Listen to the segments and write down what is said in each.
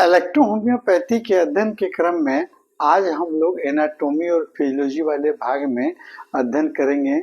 Electrohomoeopathy के अध्ययन के क्रम में आज हम लोग एनाटॉमी और फिजियोलॉजी वाले भाग में अध्ययन करेंगे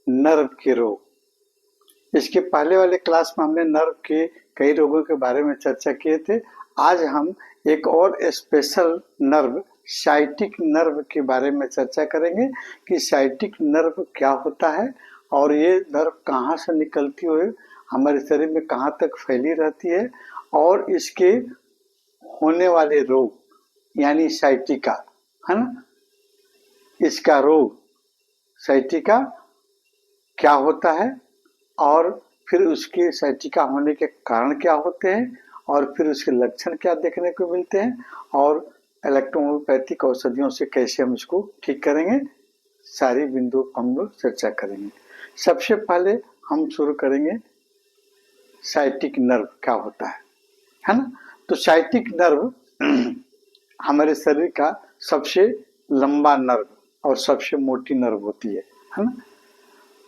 नर्व के रोग। इसके पहले वाले क्लास में हमने नर्व के कई रोगों के बारे में चर्चा किए थे। आज हम एक और स्पेशल नर्व साइटिक नर्व के बारे में चर्चा करेंगे कि साइटिक नर्व क्या होता है और ये नर्व कहाँ से निकलती हुई हमारे शरीर में कहाँ तक फैली रहती है और इसके होने वाले रोग यानी साइटिका, है ना, इसका रोग साइटिका क्या होता है और फिर उसके साइटिका होने के कारण क्या होते हैं और फिर उसके लक्षण क्या देखने को मिलते हैं और इलेक्ट्रोहोम्योपैथिक औषधियों से कैसे हम इसको ठीक करेंगे, सारी बिंदु हम लोग चर्चा करेंगे। सबसे पहले हम शुरू करेंगे साइटिक नर्व क्या होता है ना। तो साइटिक नर्व हमारे शरीर का सबसे लंबा नर्व और सबसे मोटी नर्व होती है ना।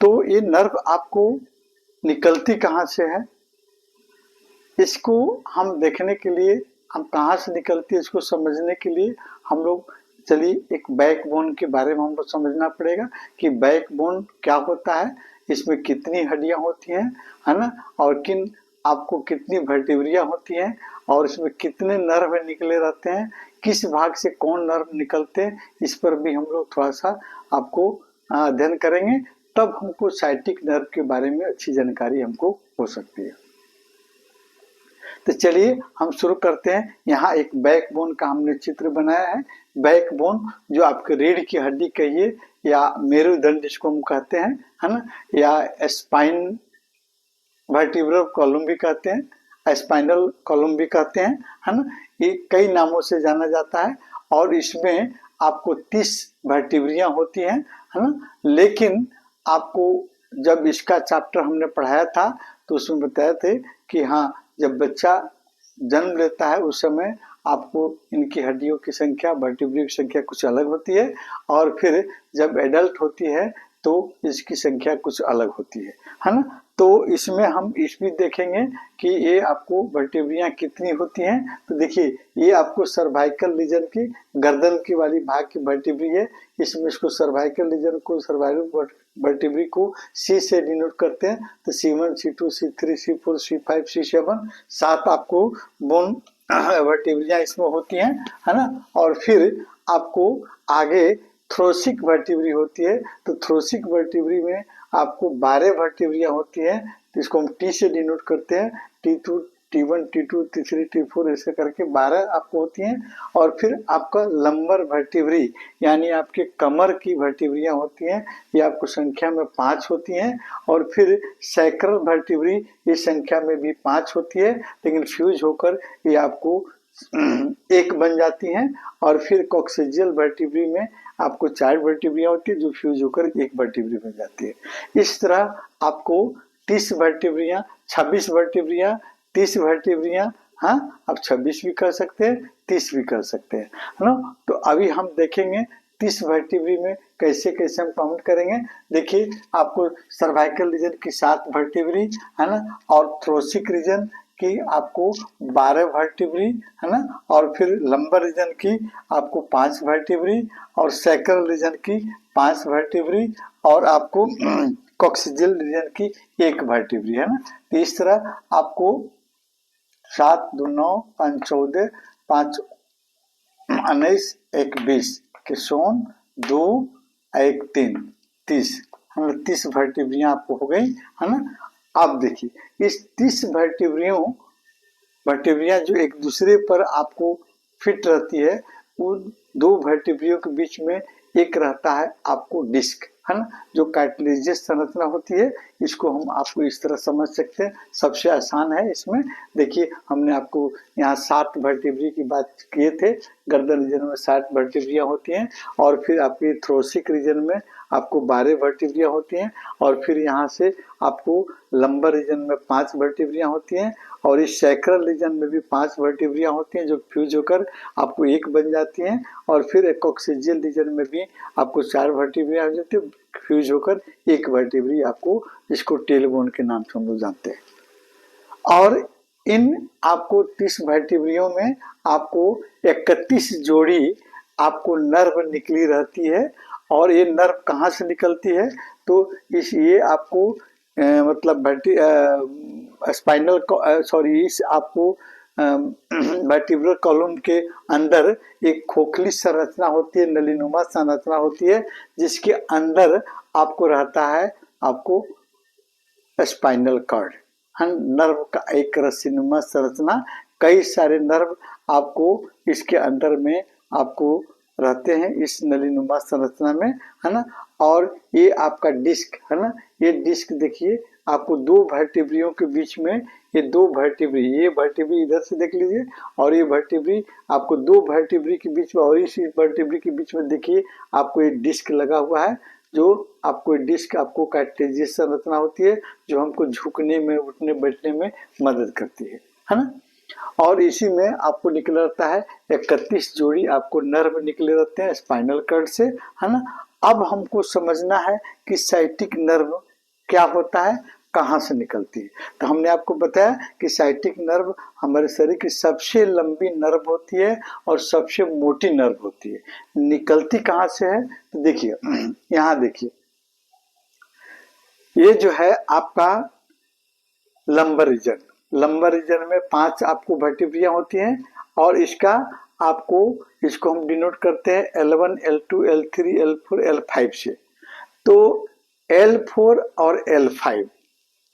तो ये नर्व आपको निकलती कहाँ से है, इसको हम देखने के लिए, हम कहाँ से निकलती है इसको समझने के लिए हम लोग चलिए एक बैकबोन के बारे में हमको समझना पड़ेगा कि बैकबोन क्या होता है, इसमें कितनी हड्डियां होती हैं, है ना, और किन आपको कितनी वर्टिब्रिया होती हैं और इसमें कितने नर्व निकले रहते हैं, किस भाग से कौन नर्व निकलते हैं, इस पर भी हम लोग थोड़ा सा आपको अध्ययन करेंगे। तब हमको साइटिक नर्व के बारे में अच्छी जानकारी हमको हो सकती है। तो चलिए हम शुरू करते हैं। यहाँ एक बैकबोन का हमने चित्र बनाया है। बैकबोन जो आपके रीढ़ की हड्डी कहिए या मेरुदंड जिसको हम कहते हैं, है ना, या स्पाइन वर्टिब्रल कॉलम भी कहते हैं, स्पाइनल कॉलम भी कहते हैं, है ना, ये कई नामों से जाना जाता है। और इसमें आपको 30 वर्टिब्रियां होती हैं, है ना। लेकिन आपको जब इसका चैप्टर हमने पढ़ाया था तो उसमें बताए थे कि हाँ, जब बच्चा जन्म लेता है उस समय आपको इनकी हड्डियों की संख्या, वर्टिब्रियों की संख्या कुछ अलग होती है और फिर जब एडल्ट होती है तो इसकी संख्या कुछ अलग होती है ना। तो इसमें हम इस भी देखेंगे कि ये आपको वर्टिब्रियां कितनी होती हैं। तो देखिए ये आपको सर्वाइकल रीजन की गर्दन की वाली भाग की वर्टिब्री है। इसमें इसको सर्वाइकल रीजन को, सर्वाइकल वर्टिब्री को C से डिनोट करते हैं। तो C1, C2, C3, C4, C5, C7 7 आपको बोन वर्टिब्रियां इसमें होती हैं, है ना। और फिर आपको आगे थ्रोसिक वर्टिब्री होती है। तो थ्रोसिक वर्टिब्री में आपको 12 वर्टिब्रियां होती है। तो इसको हम T से डिनोट करते हैं। T2, T1, T2, T3, T4 ऐसे करके 12 आपको होती हैं। और फिर आपका लंबर वर्टिब्री यानी आपके कमर की वर्टिब्रियां होती हैं, ये आपको संख्या में 5 होती हैं। और फिर सैक्रल वर्टिब्री इस संख्या में भी 5 होती है, लेकिन फ्यूज होकर ये आपको एक बन जाती हैं। और फिर कॉक्सिजियल वर्टिब्री में आपको 4 वर्टिब्रियां होती है जो फ्यूज होकर एक वर्टिब्री बन जाती है। इस तरह आपको 30 वर्टिब्रियां, 26 वर्टिब्रियां, 30 वर्टिब्रियां, हाँ, अब 26 भी कर सकते हैं, 30 भी कर सकते हैं, है ना। तो अभी हम देखेंगे 30 वर्टिब्री में कैसे कैसे हम काउंट करेंगे। देखिए आपको सर्वाइकल रीजन की 7 वर्टिब्री, है ना, और थ्रोसिक रीजन की आपको 12 वर्टिब्री, है ना, और फिर लंबर रीजन की आपको 5 वर्टिब्री और सैक्रल रीजन की 5 वर्टिब्री और आपको कॉक्सिजियल रीजन की 1 वर्टिब्री, है ना। तो इस तरह आपको 7 2 9 5 14 5 19 1 20 के सोन 2 1 3 30, 30 वर्टिब्रियां आपको हो गई, है ना। अब देखिए इस 30 वर्टिब्रियां जो एक दूसरे पर आपको फिट रहती है, उन 2 वर्टिब्रियों के बीच में एक रहता है आपको डिस्क, है ना, जो कार्टिलेजियस संरचना होती है। इसको हम आपको इस तरह समझ सकते हैं, सबसे आसान है इसमें। देखिए हमने आपको यहाँ 7 वर्टिब्री की बात किए थे, गर्दन रीजन में 7 वर्टिब्रियां होती हैं और फिर आपकी थ्रोसिक रीजन में आपको 12 वर्टिब्रियां होती हैं और फिर यहाँ से आपको लंबर रीजन में 5 वर्टिब्रियां होती हैं और इस सैक्रल रीजन में भी 5 वर्टिब्रियां होती हैं जो फ्यूज होकर आपको एक बन जाती हैं। और फिर कॉक्सिजियल रीजन में भी आपको 4 वर्टिब्रियां हो जाती है, फ्यूज होकर 1 वर्टिब्री आपको, इसको टेलबोन के नाम से हम लोग जानते हैं। और इन आपको 30 वर्टिब्रियों में आपको 31 जोड़ी आपको नर्व निकली रहती है। और ये नर्व कहाँ से निकलती है, तो इस ये आपको मतलब स्पाइनल सॉरी इस आपको वर्टिब्रल कॉलम के अंदर एक खोखली संरचना होती है, नलीनुमा संरचना होती है, जिसके अंदर आपको रहता है आपको स्पाइनल कॉर्ड, नर्व का एक रस्सीनुमा संरचना। कई सारे नर्व आपको इसके अंदर में आपको रहते हैं इस नलीनुमा संरचना में, है ना। और ये आपका डिस्क है ना, ये डिस्क देखिए आपको दो वर्टिब्रियों के बीच में, ये दो वर्टिब्री, ये वर्टिब्री इधर से देख लीजिए और ये वर्टिब्री आपको दो वर्टिब्री के बीच में, और इस वर्टिब्री के बीच में देखिए आपको ये डिस्क लगा हुआ है, जो आपको डिस्क आपको कार्टेजियस संरचना होती है, जो हमको झुकने में, उठने बैठने में मदद करती है ना। और इसी में आपको निकल रहता है 31 जोड़ी आपको नर्व निकले रहते हैं स्पाइनल कॉर्ड से, है ना। अब हमको समझना है कि साइटिक नर्व क्या होता है, कहाँ से निकलती है। तो हमने आपको बताया कि साइटिक नर्व हमारे शरीर की सबसे लंबी नर्व होती है और सबसे मोटी नर्व होती है। निकलती कहाँ से है, तो देखिए यहाँ देखिए, ये जो है आपका लंबर रीजन, लंबर रीजन में 5 आपको वर्टिब्रिया होती हैं और इसका आपको, इसको हम डिनोट करते हैं L1, L2, L3, L4, L5 से। तो L4 और L5,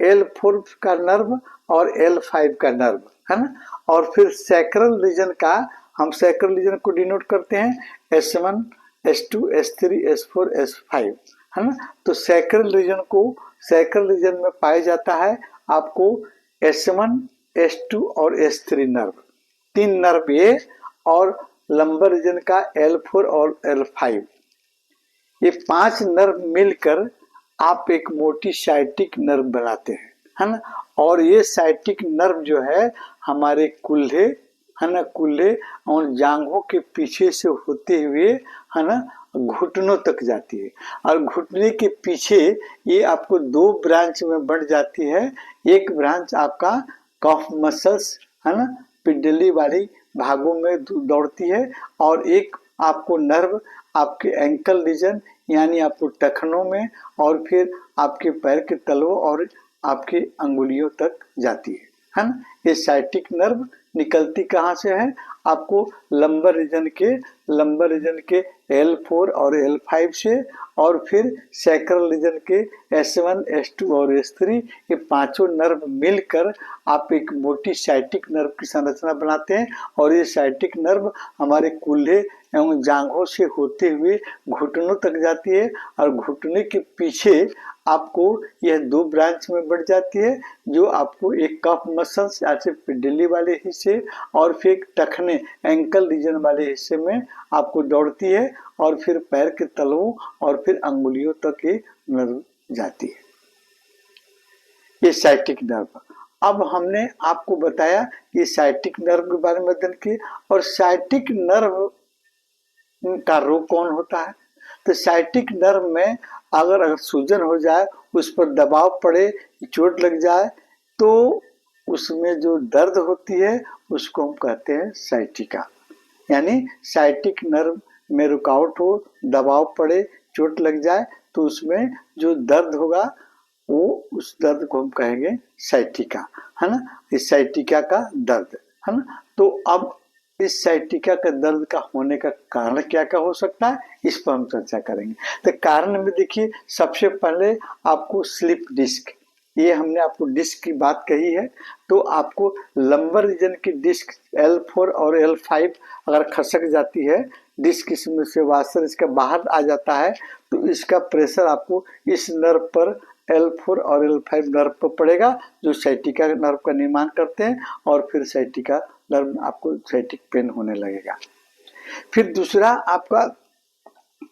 L4 का नर्व और L5 का नर्व, है ना। और फिर सैक्रल रीजन का, हम सैक्रल रीजन को डिनोट करते हैं S1, S2, S3, S4, S5, है ना। तो सैक्रल रीजन को, सैक्रल रीजन में पाया जाता है आपको S1, S2 और S3 नर्व, 3 नर्व ये, और लंबर रीजन का L4 और L5, ये 5 नर्व मिलकर आप एक मोटी साइटिक नर्व बनाते हैं, है ना। और ये साइटिक नर्व जो है हमारे कूल्हे, है ना, कूल्हे और जांघों के पीछे से होते हुए, है ना, घुटनों तक जाती है। और घुटने के पीछे ये आपको 2 ब्रांच में बढ़ जाती है। एक ब्रांच आपका कफ मसल्स, है ना, पिंडली वाली भागों में दौड़ती है, और एक आपको नर्व आपके एंकल रीजन यानी आपको टखनों में, और फिर आपके पैर के तलवों और आपके अंगुलियों तक जाती है ना। ये साइटिक नर्व निकलती कहाँ से है, आपको लंबर रीजन के L4 और L5 से, और फिर सैक्रल रीजन के S1, S2 और S3, ये पांचों नर्व मिलकर आप एक मोटी साइटिक नर्व की संरचना बनाते हैं। और ये साइटिक नर्व हमारे कूल्हे एवं जांघों से होते हुए घुटनों तक जाती है, और घुटने के पीछे आपको यह 2 ब्रांच में बढ़ जाती है, जो आपको एक कफ मसल्स ऐसे पिंडली वाले हिस्से और फिर टखने एंकल रीजन वाले हिस्से में आपको दौड़ती है, और फिर पैर के तलवों और फिर अंगुलियों तक ये नर्व जाती है। ये साइटिक नर्व। अब हमने आपको बताया कि साइटिक नर्व के बारे में अध्ययन किए, और साइटिक नर्व का रोग कौन होता है। तो साइटिक नर्व में अगर सूजन हो जाए, उस पर दबाव पड़े, चोट लग जाए, तो उसमें जो दर्द होती है उसको हम कहते हैं साइटिका। यानी साइटिक नर्व में रुकावट हो, दबाव पड़े, चोट लग जाए, तो उसमें जो दर्द होगा वो, उस दर्द को हम कहेंगे साइटिका, है ना। इस साइटिका का दर्द, है ना। तो अब इस साइटिका का दर्द का होने का कारण क्या क्या हो सकता है, इस पर हम चर्चा करेंगे। तो कारण में देखिए, सबसे पहले आपको स्लिप डिस्क, ये हमने आपको डिस्क की बात कही है, तो आपको लंबर रीजन की डिस्क L4 और L5 अगर खसक जाती है, डिस्क इसमें से वाशर इसका बाहर आ जाता है, तो इसका प्रेशर आपको इस नर्व पर, L4 और L5 नर्व पर पड़ेगा, जो साइटिका नर्व का निर्माण करते हैं, और फिर साइटिका नर्व आपको साइटिक पेन होने लगेगा। फिर दूसरा आपका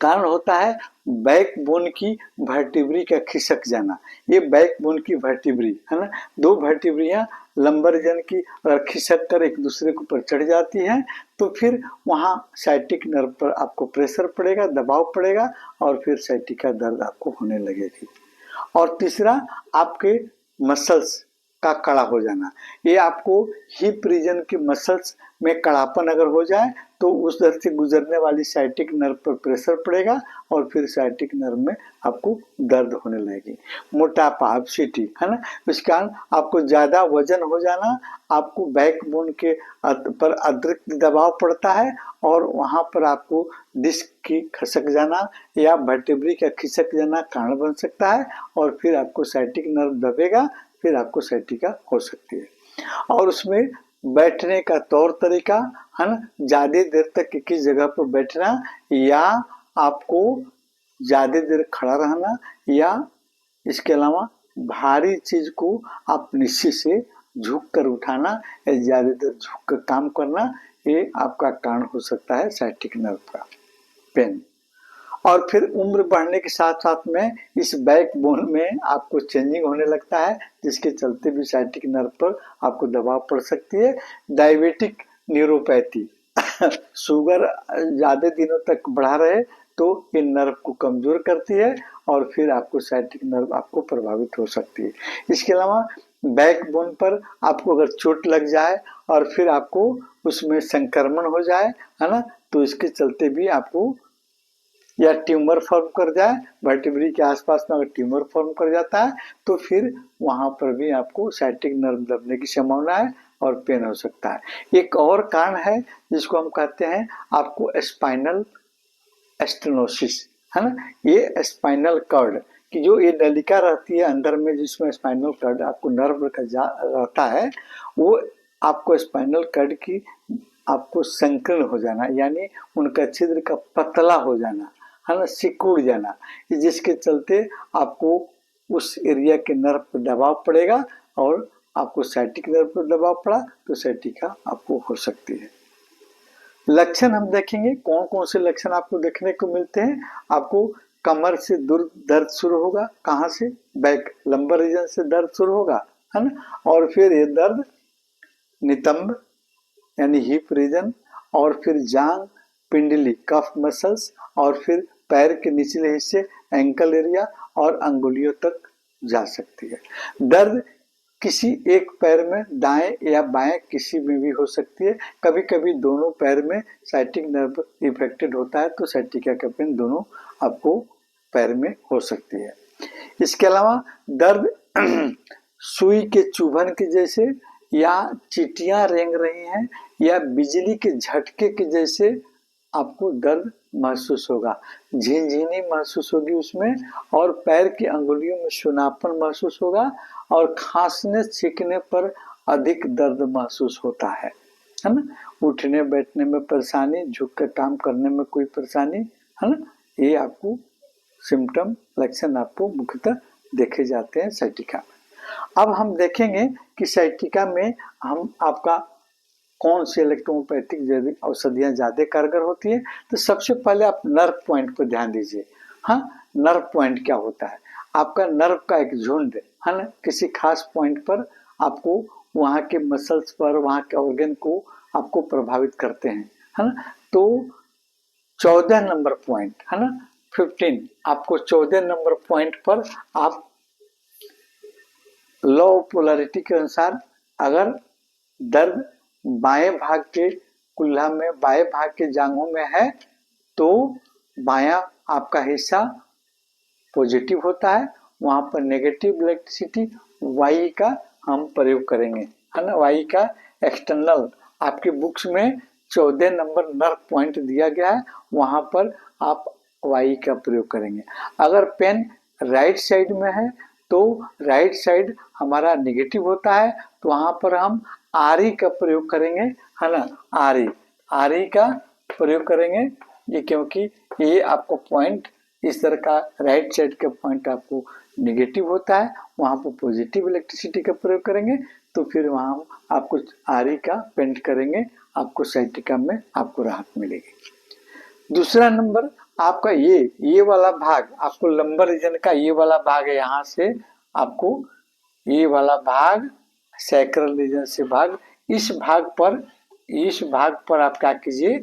कारण होता है बैक बोन की वर्टिब्री का खिसक जाना। ये बैक बोन की वर्टिब्री, है ना, 2 वर्टिब्रियां लंबर रीजन की अगर खिसक कर एक दूसरे के ऊपर चढ़ जाती हैं, तो फिर वहां साइटिक नर्व पर आपको प्रेशर पड़ेगा, दबाव पड़ेगा, और फिर साइटिका दर्द आपको होने लगेगी। और तीसरा आपके मसल्स, का कड़ा हो जाना, ये आपको हिप रीजन के मसल्स में कड़ापन अगर हो जाए तो उस दर से गुजरने वाली साइटिक नर्व पर प्रेशर पड़ेगा और फिर साइटिक नर्व में आपको दर्द होने लगेगी। मोटापा, ऑबेसिटी, है ना, इस कारण आपको ज्यादा वजन हो जाना, आपको बैकबोन के पर अतिरिक्त दबाव पड़ता है और वहां पर आपको डिस्क की खिसक जाना या वर्टेब्री का खिसक जाना कारण बन सकता है और फिर आपको साइटिक नर्व दबेगा, फिर आपको साइटिका हो सकती है। और उसमें बैठने का तौर तरीका, है ना, ज्यादा देर तक एक ही जगह पर बैठना या आपको ज्यादा देर खड़ा रहना या इसके अलावा भारी चीज को आप नीचे से झुक कर उठाना या ज्यादा देर झुक कर काम करना, ये आपका कारण हो सकता है साइटिक नर्व का पेन। और फिर उम्र बढ़ने के साथ साथ में इस बैकबोन में आपको चेंजिंग होने लगता है, जिसके चलते भी साइटिक नर्व पर आपको दबाव पड़ सकती है। डायबिटिक न्यूरोपैथी शुगर ज्यादा दिनों तक बढ़ा रहे तो इन नर्व को कमजोर करती है और फिर आपको साइटिक नर्व आपको प्रभावित हो सकती है। इसके अलावा बैकबोन पर आपको अगर चोट लग जाए और फिर आपको उसमें संक्रमण हो जाए, है ना, तो इसके चलते भी आपको या ट्यूमर फॉर्म कर जाए, वर्टेब्री के आसपास में अगर ट्यूमर फॉर्म कर जाता है तो फिर वहां पर भी आपको साइटिक नर्व दबने की संभावना है और पेन हो सकता है। एक और कारण है जिसको हम कहते हैं आपको स्पाइनल स्टेनोसिस, है ना, ये स्पाइनल कॉर्ड की जो ये नलिका रहती है अंदर में जिसमें स्पाइनल कॉर्ड आपको नर्व का रहता है, वो आपको स्पाइनल कॉर्ड की आपको संकीर्ण हो जाना यानी उनका छिद्र का पतला हो जाना, है ना, सिकुड़ जाना, जिसके चलते आपको उस एरिया के नर्व पर दबाव पड़ेगा और आपको साइटिक नर्व पर दबाव पड़ा तो साइटिका आपको हो सकती है। लक्षण हम देखेंगे कौन कौन से लक्षण आपको देखने को मिलते हैं। आपको कमर से दूर दर्द शुरू होगा, कहाँ से, बैक लंबर रीजन से दर्द शुरू होगा, है ना, और फिर ये दर्द नितंब यानी हिप रीजन और फिर जांग, पिंडली कफ मसल्स और फिर पैर के निचले हिस्से एंकल एरिया और अंगुलियों तक जा सकती है। दर्द किसी एक पैर में दाएं या बाएं किसी में भी हो सकती है, कभी कभी दोनों पैर में साइटिक नर्व इफेक्टेड होता है तो साइटिका का पेन दोनों आपको पैर में हो सकती है। इसके अलावा दर्द सुई के चुभन के जैसे या चींटियां रेंग रही हैं या बिजली के झटके के जैसे आपको दर्द महसूस होगा, झिनझिनी महसूस होगी उसमें और पैर की अंगुलियों में सुनापन महसूस होगा और खांसने छींकने पर अधिक दर्द महसूस होता है ना, उठने बैठने में परेशानी, झुक कर काम करने में कोई परेशानी, है ना, ये आपको सिम्टम लक्षण आपको मुख्यतः देखे जाते हैं साइटिका में। अब हम देखेंगे कि साइटिका में हम आपका कौन से इलेक्ट्रोपैथिक औषधियां ज्यादा कारगर होती है। तो सबसे पहले आप नर्व पॉइंट पर ध्यान दीजिए। हाँ, नर्व पॉइंट क्या होता है, आपका नर्व का एक झुंड है ना, किसी खास पॉइंट पर आपको वहां के मसल्स पर वहां के ऑर्गन को आपको प्रभावित करते हैं, है ना। तो 14 नंबर पॉइंट, है ना, 15 आपको 14 नंबर पॉइंट पर आप लॉ ऑफ पोलैरिटी के अनुसार अगर दर्द बाएं भाग के कुल्ला में बाएं भाग के जांघों में है तो बायां आपका हिस्सा पॉजिटिव होता है, वहां पर नेगेटिव इलेक्ट्रिसिटी वाई का हम प्रयोग करेंगे, है ना। वाई का एक्सटर्नल आपके बुक्स में 14 नंबर नर्व पॉइंट दिया गया है, वहां पर आप वाई का प्रयोग करेंगे। अगर पेन राइट साइड में है तो राइट साइड हमारा नेगेटिव होता है तो वहां पर हम आरी का प्रयोग करेंगे, है ना, आरी का प्रयोग करेंगे, ये क्योंकि ये आपको पॉइंट इस तरह का राइट साइड का पॉइंट आपको नेगेटिव होता है, वहां पर पॉजिटिव इलेक्ट्रिसिटी का प्रयोग करेंगे तो फिर वहां हम आपको आरी का पेंट करेंगे, आपको साइटिका में आपको राहत मिलेगी। दूसरा नंबर आपका ये वाला भाग आपको लंबर रीजन का ये वाला भाग है, यहाँ से आपको ये वाला भाग सैक्रल रीजन से भाग, इस भाग पर आप क्या कीजिए,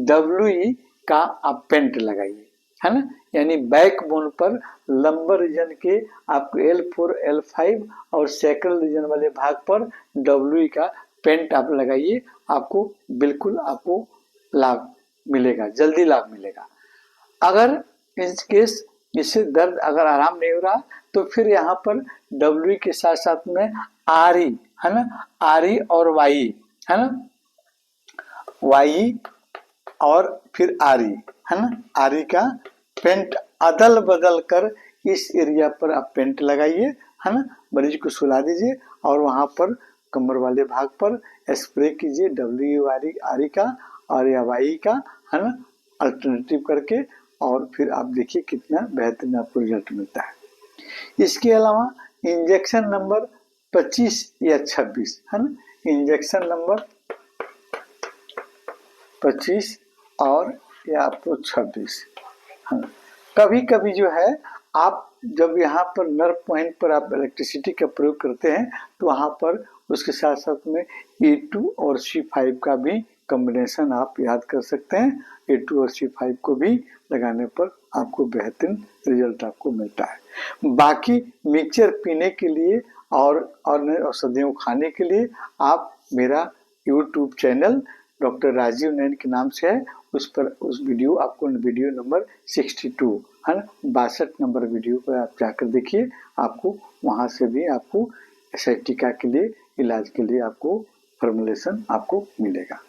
WE का आप पेंट लगाइए, है ना, यानी बैकबोन पर लंबर रीजन के आपको L4 L5 और सैक्रल रीजन वाले भाग पर WE का पेंट आप लगाइए, आपको बिल्कुल आपको लाभ मिलेगा, जल्दी लाभ मिलेगा। अगर इन केस इससे दर्द अगर आराम नहीं हो रहा तो फिर यहाँ पर WE के साथ साथ में RE है ना, RE और YE है ना, YE और फिर RE है ना, RE का पेंट अदल बदल कर इस एरिया पर आप पेंट लगाइए है ना, मरीज को सुला दीजिए और वहां पर कमर वाले भाग पर स्प्रे कीजिए WE का और या YE का है ना, अल्टरनेटिव करके, और फिर आप देखिए कितना बेहतरीन आपको रिजल्ट मिलता है। इसके अलावा इंजेक्शन नंबर 25 या 26 है ना, इंजेक्शन नंबर 25 और या आपको 26 है ना। कभी कभी जो है आप जब यहाँ पर नर्व पॉइंट पर आप इलेक्ट्रिसिटी का प्रयोग करते हैं तो वहाँ पर उसके साथ साथ में E2 और C5 का भी कॉम्बिनेशन आप याद कर सकते हैं। E2 और C5 को भी लगाने पर आपको बेहतरीन रिजल्ट आपको मिलता है। बाकी मिक्सचर पीने के लिए और औषधियों खाने के लिए आप मेरा यूट्यूब चैनल डॉक्टर राजीव नैन के नाम से है, उस पर उस वीडियो आपको वीडियो नंबर 62 है ना, 62 नंबर वीडियो पर आप जाकर देखिए, आपको वहां से भी आपको sciatica के लिए इलाज के लिए आपको फॉर्मुलेशन आपको मिलेगा।